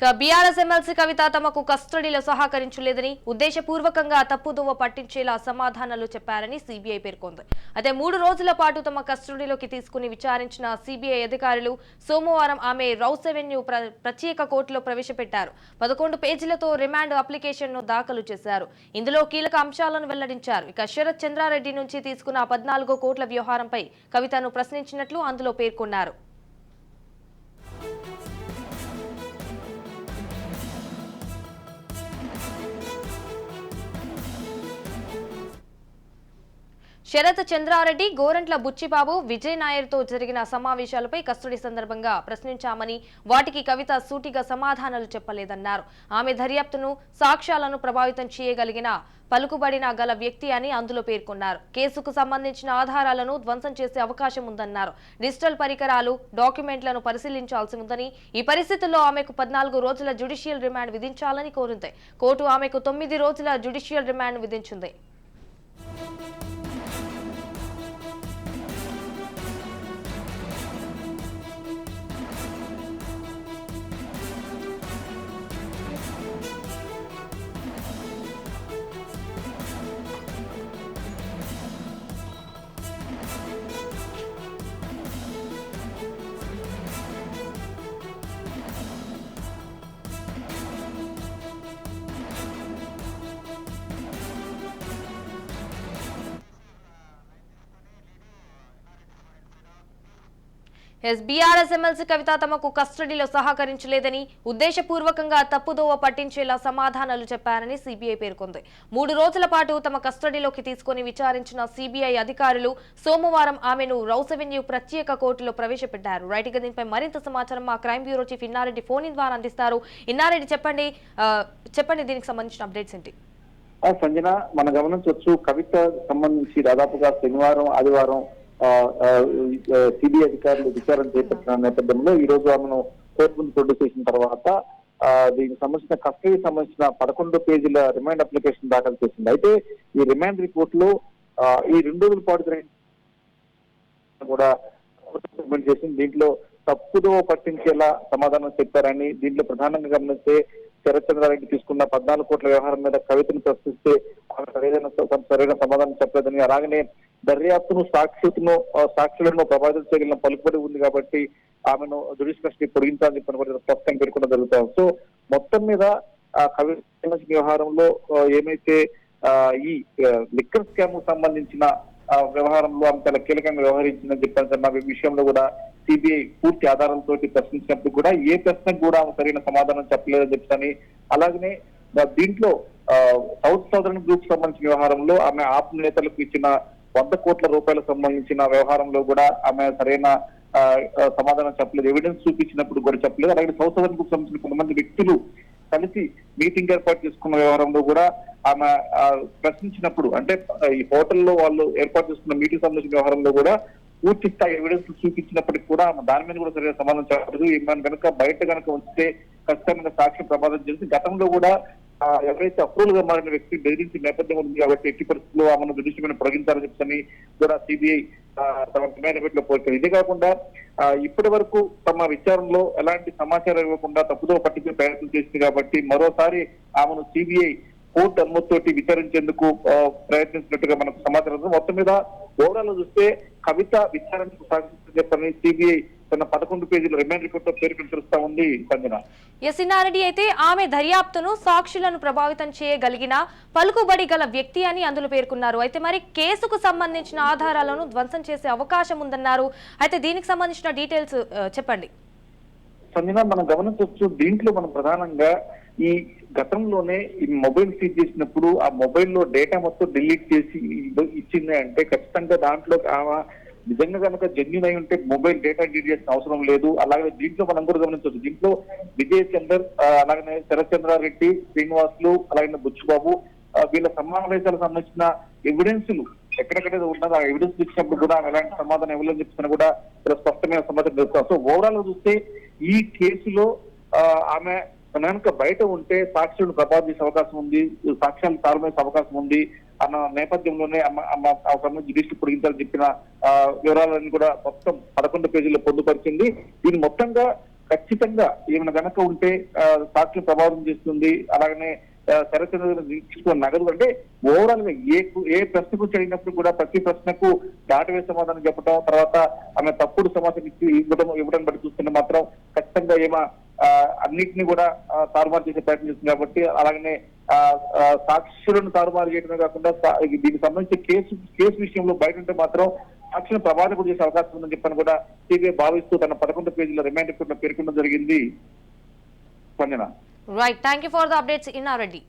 BRS MLC కవిత తమకు కస్టడీలో సహకరించలేదని ఉద్దేశపూర్వకంగా తప్పుదోవ పట్టించేలా సమాధానాలు చెప్పారని సీబీఐ పేర్కొంది. అయితే 3 రోజుల పాటు తమ కస్టడీలోకి తీసుకుని విచారించిన సీబీఐ అధికారులు సోమవారం ఆమె రౌస్ అవెన్యూ ప్రత్యేక కోర్టులో ప్రవేశపెట్టారు. 11 పేజీలతో రిమాండ్ అప్లికేషన్ను దాఖలు చేశారు. ఇందులో కీలక అంశాలను వెల్లడించారు. ఇక శరత్ చంద్రారెడ్డి నుంచి తీసుకున్న 14 కోట్ల వ్యవహారంపై కవితను ప్రశ్నించినట్లు అందులో పేర్కొన్నారు. శరత్ చంద్రారెడ్డి, గోరంట్ల బుచ్చిబాబు, విజయ్ నాయర్తో జరిగిన సమావేశాలపై కస్టడీ సందర్భంగా ప్రశ్నించామని, వాటికి కవిత సూటిగా సమాధానాలు చెప్పలేదన్నారు. ఆమె దర్యాప్తును, సాక్ష్యాలను ప్రభావితం చేయగలిగిన పలుకుబడిన గల వ్యక్తి అని అందులో పేర్కొన్నారు. కేసుకు సంబంధించిన ఆధారాలను ధ్వంసం చేసే అవకాశం ఉందన్నారు. డిజిటల్ పరికరాలు, డాక్యుమెంట్లను పరిశీలించాల్సి ఉందని, ఈ పరిస్థితుల్లో ఆమెకు 14 రోజుల జ్యుడిషియల్ రిమాండ్ విధించాలని కోరింది. కోర్టు ఆమెకు 9 రోజుల జ్యుడిషియల్ రిమాండ్ విధించింది. బీఆర్ఎస్ ఎమ్మెల్సీ కవిత తమకు కస్టడీలో సహకరించలేదని ఉద్దేశపూర్వకంగా తప్పుదోవ పట్టించేలా సమాధానాలు చెప్పారని సీబీఐ పేర్కొంది. 3 రోజుల పాటు తమ కస్టడీలోకి తీసుకుని విచారించిన సీబీఐ అధికారులు సోమవారం ఆమెను రౌస్ అవెన్యూ ప్రత్యేక కోర్టులో ప్రవేశపెట్టారు. రైట్ గా దీనిపై మరింత సమాచారం మా crime bureau chief Inna Reddy phone in ద్వారా అందిస్తారు. ఇన్నారెడ్డి చెప్పండి దీనికి సంబంధించిన అప్డేట్స్ ఏంటి? సంజన, మనం గమనించవచ్చు, కవిత సంబంధించి దాదాపుగా శనివారం, ఆదివారం సిబిఐ అధికారులు విచారణ చేపట్టిన నేపథ్యంలో ఈ రోజు ఆమెను కోర్టు ముందు ప్రొడ్యూస్ చేసిన తర్వాత దీనికి సంబంధించిన కస్టడీకి సంబంధించిన 11 పేజీల రిమాండ్ అప్లికేషన్ దాఖలు చేసింది. అయితే ఈ రిమాండ్ రిపోర్ట్ లో ఈ 2 రోజుల పాటు కూడా చేసింది. దీంట్లో తప్పుదో పట్టించేలా సమాధానం చెప్పారని, దీంట్లో ప్రధానంగా గమనిస్తే శరత్ చంద్రారెడ్డి తీసుకున్న 14 కోట్ల వ్యవహారం మీద కవితను ప్రశ్నిస్తే సరైన సమాధానం చెప్పలేదని, అలాగనే దర్యాప్తును, సాక్షులను ప్రభావితం చేయగలిగిన పలుకుబడి ఉంది కాబట్టి ఆమెను జ్యుడిషియల్ కస్టడీ పొడిగించాలని చెప్పిన స్పష్టంగా పేర్కొనడం జరుగుతాం. సో మొత్తం మీద కవిత వ్యవహారంలో ఏమైతే ఈ లిక్కర్ స్కామ్ సంబంధించిన వ్యవహారంలో ఆమె చాలా కీలకంగా వ్యవహరించిందని చెప్పాల్సిన విషయంలో కూడా సిబిఐ పూర్తి ఆధారాలతో ప్రశ్నించినప్పుడు కూడా ఏ ప్రశ్నకు కూడా ఆమె సరైన సమాధానం చెప్పలేదని చెప్పని, అలాగనే దీంట్లో సౌత్ సౌదర్న్ గ్రూప్ సంబంధించిన వ్యవహారంలో ఆమె ఆప్ నేతలకు ఇచ్చిన 100 కోట్ల రూపాయలకు సంబంధించిన వ్యవహారంలో కూడా ఆమె సరైన సమాధానం చెప్పలేదు. ఎవిడెన్స్ చూపించినప్పుడు కూడా చెప్పలేదు. అలాగే సౌత్ సౌదర్న్ గ్రూప్ సంబంధించిన కొంతమంది వ్యక్తులు కలిసి మీటింగ్ ఏర్పాటు చేసుకున్న వ్యవహారంలో కూడా ఆమె ప్రశ్నించినప్పుడు, అంటే ఈ హోటల్లో వాళ్ళు ఏర్పాటు చేసుకున్న మీటింగ్ సంబంధించిన వ్యవహారంలో కూడా పూర్తి స్థాయి ఎవిడెన్స్ చూపించినప్పటికీ కూడా ఆమె దాని మీద కూడా సరైన సమాధానం చెప్పలేదు. మనం కనుక బయట కనుక ఉంచితే ఖచ్చితంగా సాక్ష్యం ప్రమాదం చేసి గతంలో కూడా ఎవరైతే అప్రూవల్ గా మారిన వ్యక్తి బెదిరించిన నేపథ్యం ఉంది కాబట్టి ఎట్టి పరిస్థితుల్లో ఆమెను జ్యుడిషియల్ పొడిగించాలని చెప్పని కూడా సిబిఐ తమ రిమాండ్ లో పోయింది. ఇదే కాకుండా ఇప్పటి వరకు తమ విచారణలో ఎలాంటి సమాచారం ఇవ్వకుండా తప్పుదో పట్టించే ప్రయత్నం చేసింది కాబట్టి మరోసారి ఆమెను సిబిఐ కోర్టు అనుమతితోటి విచారించేందుకు ప్రయత్నించినట్టుగా మనకు సమాచారం. మొత్తం మీద ఓవరాల్ చూస్తే కవిత విచారణకు సాగిస్తుందని చెప్పని సిబిఐ తన 11 పేజీల రిమాండ్ రిపోర్ట్ లో పేర్కొనరుస్తా ఉంది. సంజన, ఎస్సినారెడ్డి అయితే ఆమె దర్యాప్తును, సాక్షులను ప్రభావితం చేయగలిగిన పలుకుబడి గల వ్యక్తి అని అందులో పేర్కొన్నారు. అయితే మరి కేసుకు సంబంధించిన ఆధారాలను ధ్వంసం చేసే అవకాశం ఉందన్నారు. అయితే దీనికి సంబంధించిన డీటెయిల్స్ చెప్పండి. సంజన, మనం గమనించవచ్చు, దీంట్లో మనం ప్రధానంగా ఈ గతంలోనే ఈ మొబైల్ సీజ్ చేసినప్పుడు ఆ మొబైల్లో డేటా మొత్తం డిలీట్ చేసి ఇచ్చింది అంటే ఖచ్చితంగా దాంట్లో నిజంగా కనుక జెన్యూన్ అయి ఉంటే మొబైల్ డేటా డిలీట్ చేసిన అవసరం లేదు. అలాగే దీంట్లో మనం కూడా గమనించవచ్చు, దీంట్లో విజయ్ చందర్, అలాగే శరత్ చంద్రారెడ్డి, శ్రీనివాసులు, అలాగే బుచ్చిబాబు వీళ్ళ సమావేశాలకు సంబంధించిన ఎవిడెన్స్లు ఎక్కడెక్కడైతే ఉన్నదో ఆ ఎవిడెన్స్ ఇచ్చినప్పుడు కూడా ఎలాంటి సమాధానం ఇవ్వాలని చెప్తున్నా కూడా చాలా స్పష్టమైన సమాధానం చెప్తాం. సో ఓవరాల్ గా చూస్తే ఈ కేసులో ఆమె కనుక బయట ఉంటే సాక్షులను ప్రభావితం చేసే అవకాశం ఉంది, సాక్ష్యాలు తారుమేసే అవకాశం ఉంది అన్న నేపథ్యంలోనే జ్యుడిషియల్ పొడిగించాలని చెప్పిన వివరాలన్నీ కూడా మొత్తం 11 పేజీల్లో పొందుపరిచింది. దీని మొత్తంగా ఖచ్చితంగా ఏమైనా గనక ఉంటే సాక్షులు ప్రభావితం చేస్తుంది. అలాగనే శరత్చంద్ర తీసుకున్న నగదు అంటే ఓవరాల్ గా ఏ ప్రశ్నకు జరిగినప్పుడు కూడా ప్రతి ప్రశ్నకు దాటవే సమాధానం చెప్పడం, తర్వాత ఆమె తప్పుడు సమాచారం ఇవ్వడం బట్టి చూస్తుంటే మాత్రం ఖచ్చితంగా అన్నిటిని కూడా తారుమారు చేసే ప్రయత్నం చేస్తుంది. కాబట్టి అలాగనే సాక్షులను తారుమారు చేయడమే కాకుండా దీనికి సంబంధించి కేసు విషయంలో బయట ఉంటే మాత్రం సాక్షులను ప్రభావితం చేసే అవకాశం ఉందని చెప్పని కూడా సిబిఐ భావిస్తూ తన 11 పేజీల రిమాండ్ రిపోర్ట్ లో పేర్కొనడం జరిగింది. స్పందన. Right. Thank you for the updates, Inna Reddy.